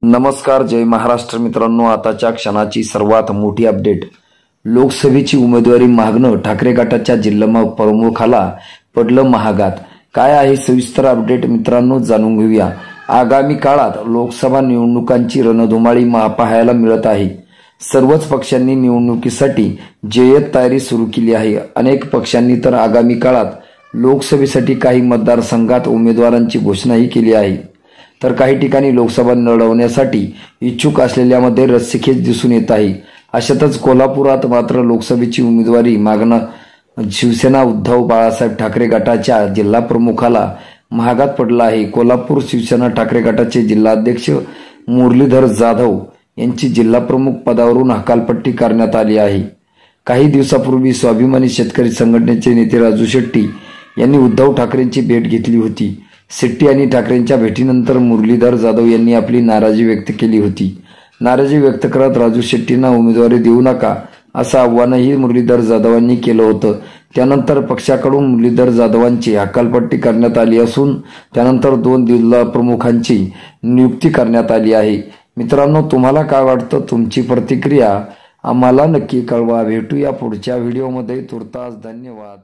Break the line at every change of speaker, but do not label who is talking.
नमस्कार, जय महाराष्ट्र मित्रांनो. आताच्या क्षणाची सर्वात मोठी अपडेट. लोकसभेची उमेदवारी मागणं ठाकरे गटाच्या जिल्हा प्रमुखाला पडलं महागात. काय आहे सविस्तर अपडेट मित्रांनो, जाणून घेऊया. आगामी काळात लोकसभा निवडणुकांची रणधुमाळी पाहायला मिळत आहे. सर्वच पक्षांनी निवडणुकीसाठी जय्यत तयारी सुरू केली आहे. अनेक पक्षांनी तर आगामी काळात लोकसभेसाठी काही मतदारसंघात उमेदवारांची घोषणाही केली आहे. तर काही ठिकाणी लोकसभा लढवण्यासाठी इच्छुक असलेल्यामध्ये रस्सीखेच दिसून येत आहे. अशातच कोल्हापुरात मात्र लोकसभेची उमेदवारी मागणं शिवसेना उद्धव बाळासाहेब ठाकरे गटाच्या जिल्हा प्रमुखाला महागात पडला आहे. कोल्हापूर शिवसेना ठाकरे गटाचे जिल्हाध्यक्ष मुरलीधर जाधव यांची जिल्हा प्रमुख पदावरून हकालपट्टी करण्यात आली आहे. काही दिवसापूर्वी स्वाभिमानी शेतकरी संघटनेचे नेते राजू शेट्टी यांनी उद्धव ठाकरेंची भेट घेतली होती. शेट्टी आणि ठाकरेंच्या भेटीनंतर मुरलीधर जाधव यांनी आपली नाराजी व्यक्त केली होती. नाराजी व्यक्त करत राजू शेट्टींना उमेदवारी देऊ नका असं आव्हानही मुरलीधर जाधवांनी केलं होतं. त्यानंतर पक्षाकडून मुरलीधर जाधवांची हकालपट्टी करण्यात आली असून त्यानंतर 2 जिल्हा प्रमुखांची नियुक्ती करण्यात आली आहे. मित्रांनो, तुम्हाला काय वाटतं? तुमची प्रतिक्रिया आम्हाला नक्की कळवा. भेटूया पुढच्या व्हिडिओमध्ये. तुर्तास धन्यवाद.